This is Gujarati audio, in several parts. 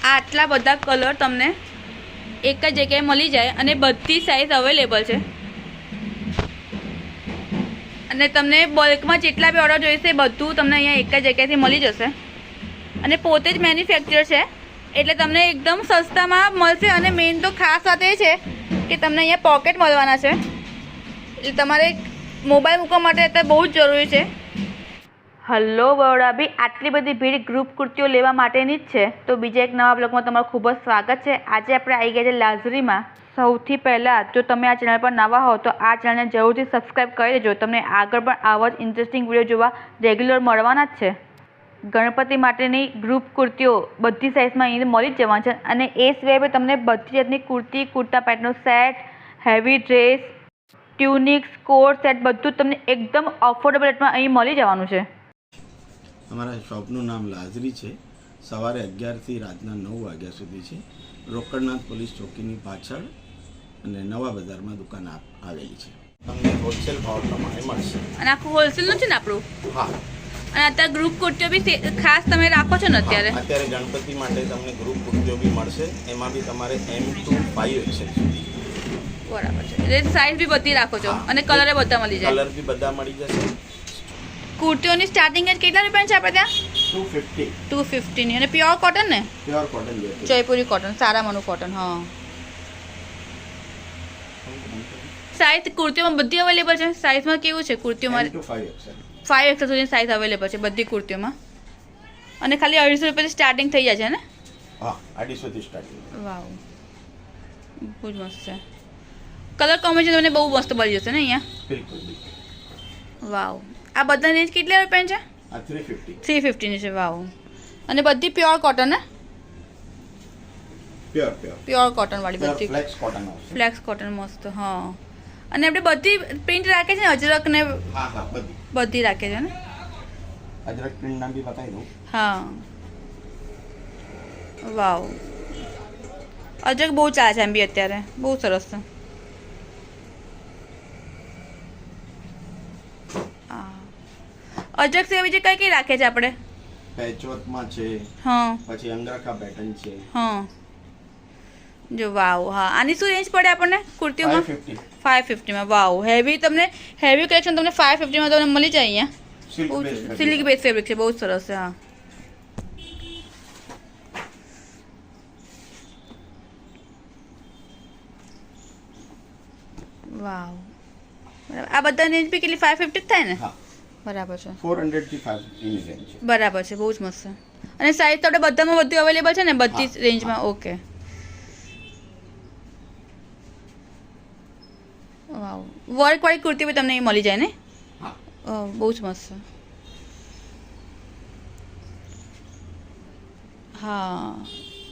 આટલા બધા કલર તમને એક જ જગ્યાએ મળી જાય અને બધી સાઇઝ અવેલેબલ છે અને તમને બલ્કમાં જેટલા બી ઓર્ડર જોઈશે બધું તમને અહીંયા એક જ જગ્યાએથી મળી જશે અને પોતે જ મેન્યુફેક્ચર છે એટલે તમને એકદમ સસ્તામાં મળશે અને મેઇન તો ખાસ વાત એ છે કે તમને અહીંયા પોકેટ મળવાના છે એટલે તમારે મોબાઈલ મૂકવા માટે અત્યારે બહુ જ જરૂરી છે. હલો બરોડા બી આટલી બધી ભીડ ગ્રુપ કુર્તીઓ લેવા માટેની જ છે તો બીજા એક નવા બ્લોગમાં તમારું ખૂબ જ સ્વાગત છે. આજે આપણે આવી ગયા છે લાઝરીમાં. સૌથી પહેલાં જો તમે આ ચેનલ પર નવા હો તો આ ચેનલને જરૂરથી સબસ્ક્રાઈબ કરી દેજો. તમને આગળ પણ આવા જ ઇન્ટરેસ્ટિંગ વિડીયો જોવા રેગ્યુલર મળવાના જ છે. ગણપતિ માટેની ગ્રુપ કુર્તીઓ બધી સાઇઝમાં અહીં મળી જ જવાની છે અને એ સિવાય પણ તમને બધી જાતની કુર્તી, કુર્તા પેન્ટનો set, heavy dress, tunics, coat set બધું તમને એકદમ અફોર્ડેબલ રેટમાં અહીં મળી જવાનું છે. અમારા શોપનું નામ લાઝરી છે. સવારે 11 થી રાતના 9 વાગ્યા સુધી છે. રોકડનાથ પોલીસ ચોકીની પાછળ અને નવા બજારમાં દુકાન આવેલી છે. તમને હોલસેલ ભાવ પ્રમાણે મળશે અને આખું હોલસેલનું છે ને આપણું? હા. અને અત્યારે ગ્રુપ કુર્તીઓ બી ખાસ તમે રાખો છો ને અત્યારે? અત્યારે ગણપતિ માટે તમને ગ્રુપ કુર્તીઓ બી મળશે. એમાં બી તમારે M to 5 XL સુધી. બરાબર છે. એટલે સાઇઝ બી બધી રાખો છો અને કલરે બધા મળી જાય? કલર બી બધા મળી જશે. કુર્તીઓની સ્ટાર્ટિંગ કેટલા રૂપિયાની છે આપણે ત્યાં? 250. 250 ની. અને પ્યોર કોટન ને? પ્યોર કોટન છે. જયપુરી કોટન, સારામાંનું કોટન. હા. સાઇઝ કુર્તીઓમાં બધી અવેલેબલ છે? સાઇઝમાં કેવું છે કુર્તીઓમાં? M to 5 XL. 5 XL સુધીની સાઇઝ અવેલેબલ છે બધી કુર્તીઓમાં અને ખાલી 250 રૂપિયાથી સ્ટાર્ટિંગ થઈ જાય છે ને? હા, 250 થી સ્ટાર્ટિંગ. વાવ, બહુ જ મસ્ત છે. કલર કોમ્બિનેશન તમને બહુ મસ્ત મળી જશે ને અહીંયા? બિલકુલ. વાવ. આ બધા રેન્જ કેટલા રૂપિયાની છે? આ 350. 350 ની છે. વાવ. અને બધી પ્યોર કોટન ને? પ્યોર કોટન વાળી બધી. ફ્લેક્સ કોટન આવશે. ફ્લેક્સ કોટન મસ્ત. હા. અને આપણે બધી પ્રિન્ટ રાખે છે ને, અજરક ને? હા, બધી રાખે છે ને? અજરક પ્રિન્ટ નામ બી બતાવી દઉં. હા. વાવ. અજરક બહુ ચાલે છે એમ બી અત્યારે, બહુ સરસ છે. અજરક સિવાય બીજી કઈ કઈ રાખે છે આપણે? પેચવર્કમાં છે. હા. પછી અંગરખા પેટર્ન છે. હા. જો વાવ. હા. આની શું રેન્જ પડે આપણને કુર્તીઓમાં? 550. 550 માં. વાવ. હેવી તમને હેવી કલેક્શન તમને 550 માં તમને મળી જાય અહીંયા. સિલ્ક બેઝ ફેબ્રિક છે, બહુ સરસ છે. હા. વાવ. બરાબર. આ બધા રેન્જ બી કેટલી 550 જ થાય ને? હા. બરાબર છે. 400 થી 550 ની રેન્જ છે. બરાબર છે, બહુ જ મસ્ત છે. અને સાઈઝ તો આપણે બધામાં બધું અવેલેબલ છે ને બધી રેન્જમાં? ઓકે. વાવ. વર્ક વાળી કુર્તી બી તમને મળી જાય ને? હા. બહુ જ મસ્ત છે. હા,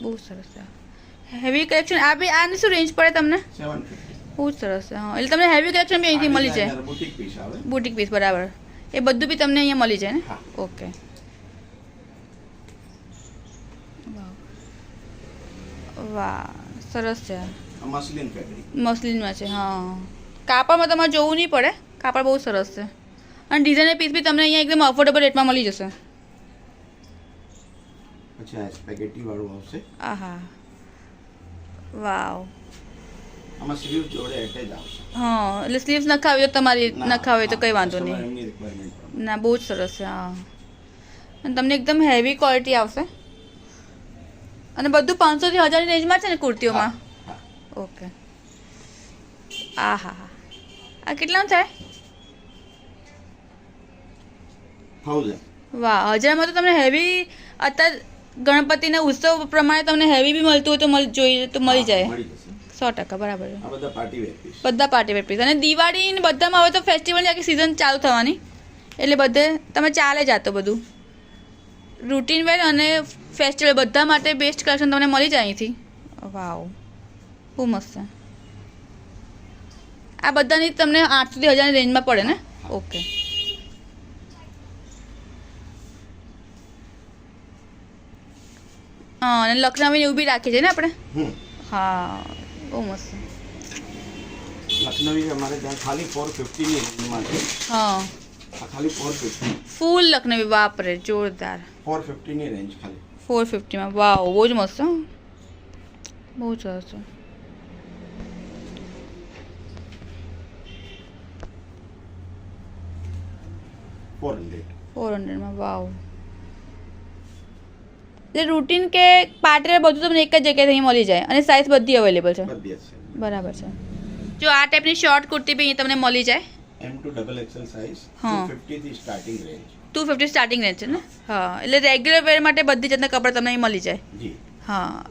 બહુ સરસ છે. Heavy collection. આ બી આની શું રેન્જ પડે તમને? 750. બહુ સરસ છે. હા, એટલે તમને હેવી કલેક્શન બી અહીંથી મળી જાય? બુટીક પીસ આવે. Boutique piece. બરાબર. એ બધું બી તમને અહીંયા મળી જાય ને? હા. ઓકે. વાહ, સરસ છે. મસ્લિન ફેબ્રિક. મસ્લિનમાં છે. હા. કાપડમાં તમારે જોવું નહીં પડે, કાપડ બહુ સરસ છે. અને ડિઝાઇનર પીસ બી તમને અહીંયા એકદમ અફોર્ડેબલ રેટમાં મળી જશે. પછી આ સ્પેગેટી વાળું આવશે. આહા. વાવ. આમાં સ્લીવ જોડે એટેચ આવશે. હા, એટલે સ્લીવ્સ નખાવી તો તમારી નખાવી તો કંઈ વાંધો નહીં. એમની રિક્વાયરમેન્ટ. ના, બહુ જ સરસ છે. હા. અને તમને એકદમ હેવી ક્વોલિટી આવશે અને બધું 500 થી 1000 ની રેન્જમાં છે ને કુર્તીઓમાં? ઓકે. આહા. આ કેટલાનું થાય? 1000. વાહ. 1000માં તો તમને હેવી અત્યારે ગણપતિના ઉત્સવ પ્રમાણે તમને હેવી બી મળતું હોય તો જોઈએ તો મળી જાય. મળી જશે. 100% બરાબર છે. આ બધા પાર્ટી વેર પીસ. બધા પાર્ટી વેર પીસ. અને દિવાળી ને બધામાં હવે તો ફેસ્ટિવલની આખી સિઝન ચાલુ થવાની એટલે બધે તમે ચાલે જાતો બધું રૂટીન વેર અને ફેસ્ટિવલ બધા માટે બેસ્ટ કલેક્શન તમને મળી જાય અહીંથી. વાવ, બહુ મસ્ત છે. આ બધાની તમને 800 થી 1000 ની રેન્જમાં પડે ને? ઓકે. હા, અને લખનવી એવું બી રાખીએ છીએ ને આપણે? હા, બહુ મસ્ત. લખનવી અમારે ત્યાં ખાલી 450 ની રેન્જમાં છે. હા. આ ખાલી 450. ફૂલ લખનવી. બાપરે, જોરદાર. 450 ની રેન્જ ખાલી. 450 વાવ બહુ જ મસ્ત હો. બહુ સરસ છે. $400 વાવ. એટલે રૂટીન કે પાર્ટીવેર બધું તમને એક જ જગ્યાએ અહીં મળી જાય અને સાઇઝ બધી અવેલેબલ છે. બરાબર છે. જો આ ટાઈપની શોર્ટ કુર્તી બી અહીં તમને મળી જાય. M2 XXL સાઇઝ હા. 250 થી સ્ટાર્ટિંગ રેન્જ. 250 સ્ટાર્ટિંગ રેન્જ છે ને. હા એટલે રેગ્યુલર વેર માટે બધી જાતના કપડાં તમને અહીં મળી જાય. જી. હા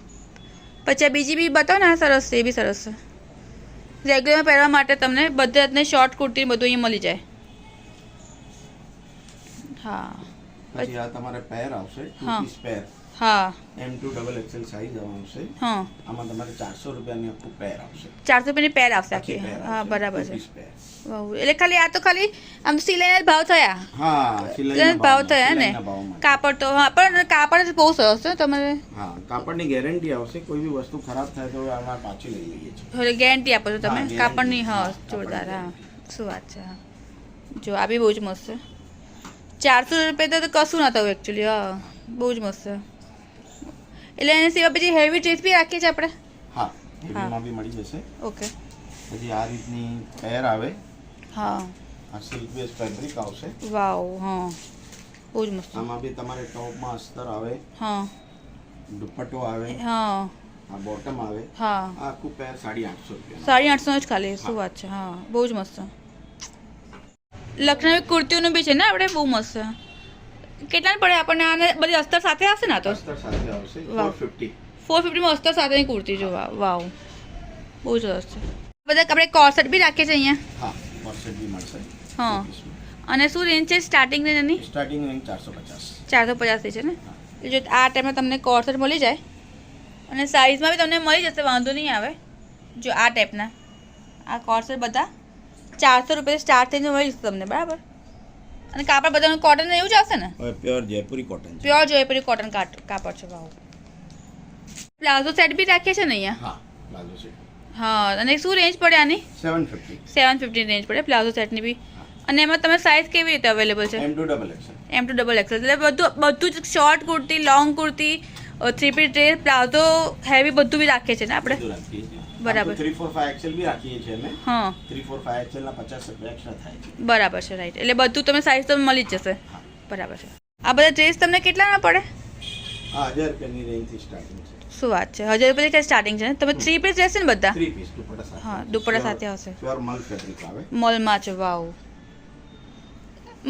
પછી આ બીજી બી બતાવો ને. આ સરસ છે, એ બી સરસ છે. રેગ્યુલર પહેરવા માટે તમને બધી જાતની શોર્ટ કુર્તી બધું અહીં મળી જાય. હા પછી આ તમારે પેર આવશે, ટુ હા. પીસ પેર. હા M2 XXL સાઇઝ આવશે. હા આમાં તમારે 400 રૂપિયાની આખું પેર આવશે. 400 રૂપિયાની પેર આવશે આખી આખી. પેર હા આવશે, બરાબર two છે. piece pair. વાવ એટલે ખાલી આ તો ખાલી આમ સિલાઈના જ ભાવ થયા. હા સિલાઈના ભાવ થયા ને. કાપડ તો હા પણ કાપડ બહુ સરસ છે તમારે. હા કાપડની ગેરંટી આવશે. કોઈ બી વસ્તુ ખરાબ થાય તો આમાં પાછી લઈ લઈએ છીએ. હવે ગેરંટી આપો છો તમે હા, guarantee. કાપડની. હા હા, જોરદાર. કાપડની હા શું વાત છે. હા જો આ બી બહુ જ મસ્ત છે. 400 રૂપિયા તો કશું ના થયું એકચ્યુઅલી. હા બહુ જ મસ્ત છે. એટલે એના સિવાય પછી હેવી ડ્રેસ બી રાખીએ છીએ આપણે. હા હેવીમાં બી મળી જશે. ઓકે. પછી આ રીતની પેર આવે. હા આ સિલ્ક બેઝ ફેબ્રિક આવશે. વાવ. હા બહુ જ મસ્ત. આમાં બી તમારે ટોપમાં અસ્તર આવે, હા દુપટ્ટો આવે, હા આ બોટમ આવે. હા આ આખું પેર 850 રૂપિયા. 850 જ ખાલી. શું વાત છે. હા બહુ જ મસ્ત. લખનવી કુર્તીઓનું બી છે ને આપણે. બહુ મસ્ત છે. કેટલાની પડે આપણને? આને બધી અસ્તર સાથે આવશે ને? આ તો અસ્તર સાથે આવશે. વાહ. 450. 450 માં અસ્તર સાથેની કુર્તી જો. વાવ બહુ સરસ છે. બધા આપણે કોર્સેટ બી રાખીએ છીએ અહીંયા. હા કોર્સેટ બી મળશે. હા અને શું રેન્જ છે સ્ટાર્ટિંગ રેન્જ એની? Starting range 450. 450 થી છે ને. એટલે જો આ ટાઈમમાં તમને કોર્સેટ મળી જાય અને સાઇઝમાં બી તમને મળી જશે, વાંધો નહીં આવે. જો આ ટાઈપના આ કોર્સેટ બધા 400 રૂપિયા સ્ટાર્ટ થઈને મળી જશે તમને. બરાબર. અને કાપડ બધાનું કોટન એવું જ આવશે ને? હવે પ્યોર જયપુરી કોટન છે. પ્યોર જોયપુરી કોટન કાપડ છે. વાવ. પ્લાઝો સેટ બી રાખીએ છીએ ને અહીંયા. હા પ્લાઝો સેટ હા અને શું રેન્જ પડે આની? 750. 750 રેન્જ પડે પ્લાઝો સેટની બી. અને એમાં તમે સાઇઝ કેવી રીતે અવેલેબલ છે? M2 XXL. M2 XXL. એટલે બધું જ short kurti, long kurti, 3 piece dress, palazzo, heavy બધું બી રાખીએ છીએ ને આપણે. બધું રાખીએ છીએ. બરાબર. 3, 4, 5 XL બી રાખીએ છીએ અમે. હા 3, 4, 5 XL ના 50 રૂપિયા એક્સ્ટ્રા થાય છે. બરાબર છે. રાઈટ. એટલે બધું તમે સાઇઝ તો મળી જ જશે. હા. બરાબર છે. આ બધા ડ્રેસ તમને કેટલાના પડે? આ 1000 રૂપિયાની રેન્જથી સ્ટાર્ટિંગ છે. શું વાત છે. 1000 રૂપિયાથી સ્ટાર્ટિંગ છે ને. તમે 3 પીસ રહેશે ને બધા? 3 પીસ દુપટ્ટા સાથે. હા દુપટ્ટા સાથે આવશે. પ્યોર મલ ફેબ્રિક આવે. મોલમાં છે. વાવ.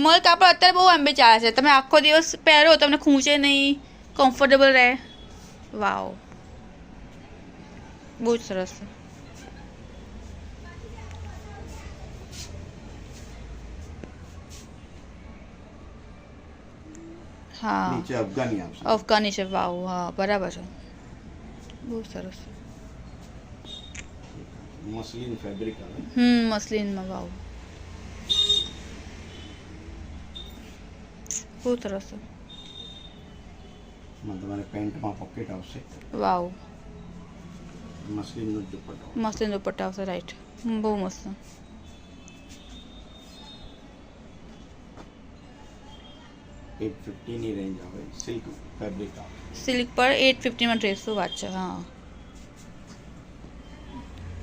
મોલ કાપડ અત્યારે બહુ આંબે ચાલે છે. તમે આખો દિવસ પહેરો તમને ખૂંચે નહીં, કમ્ફર્ટેબલ રહે. વાવ બહુ જ સરસ છે. હા નીચે અફઘાની આવશે. અફઘાની છે. વાવ. હા બરાબર છે. બહુ સરસ છે. મસલિન ફેબ્રિક આવે. મસલિનમાં. વાવ બહુ સરસ છે. એમાં તમારે પેન્ટમાં પોકેટ આવશે. વાવ મસલિનનો દુપટ્ટો. મસલિન દુપટ્ટા આવશે. રાઈટ. બહુ મસ્ત. $850 ની રેન્જ આવે. સિલ્ક ફેબ્રિક આવે. સિલ્ક પર 850 માં ડ્રેસ. શું વાત છે. હા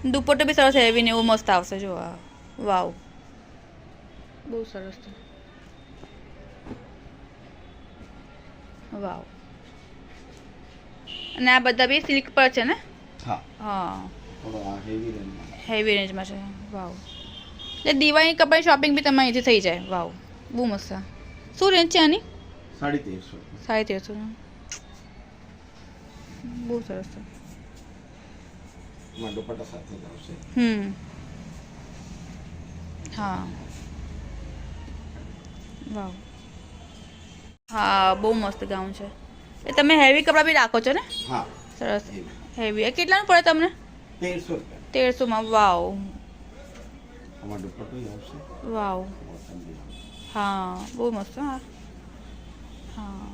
દુપટ્ટો બી સરસ હેવી ને એવું મસ્ત આવશે. જો આ વાવ બહુ સરસ છે. વાવ. અને આ બધા બી સિલ્ક પર છે ને? હા હા થોડો આ હેવી રેન્જમાં. હેવી રેન્જમાં છે. વાવ. એટલે દિવાળી કપડાની શોપિંગ બી તમારે અહીંથી થઈ જાય. વાવ બહુ મસ્ત. શું રેન્જ છે આની? 1350. 1350. બહુ સરસ છે. એમાં દુપટ્ટા સાથે જ આવશે. હા વાવ. હા બહુ મસ્ત ગાઉન છે. એ તમે હેવી કપડાં બી રાખો છો ને? હા સરસ. હેવી. હેવી. એ કેટલાનું પડે તમને? 1300 રૂપિયા. 1300 માં. વાવ આમાં દુપટ્ટો આવશે. વાવ. બોટમ બી આવશે. હા બહુ મસ્ત. હા હા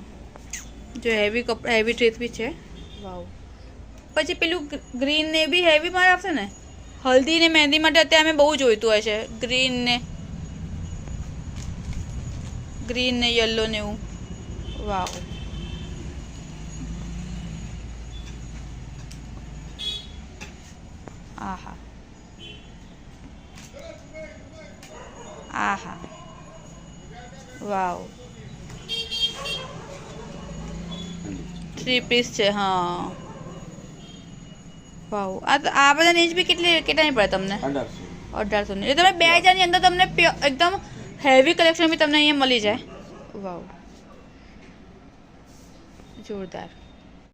જો હેવી કપડા, હેવી ડ્રેસ બી છે. વાવ. પછી પેલું ગ્રીન ને બી હેવી માં આવશે ને? હલ્દી ને મહેંદી માટે અત્યારે અમે બહુ જોઈતું હોય છે. ગ્રીન ને યલો ને એવું. વાવ આહા આહા વાવ 3 પીસ છે હા વાવ આ બધા રેન્જ બી કેટલાની પડે તમને 1800 ની એટલે તમે 2000 ની અંદર તમને એકદમ હેવી કલેક્શન બી તમને અહીંયા મળી જાય વાવ જોરદાર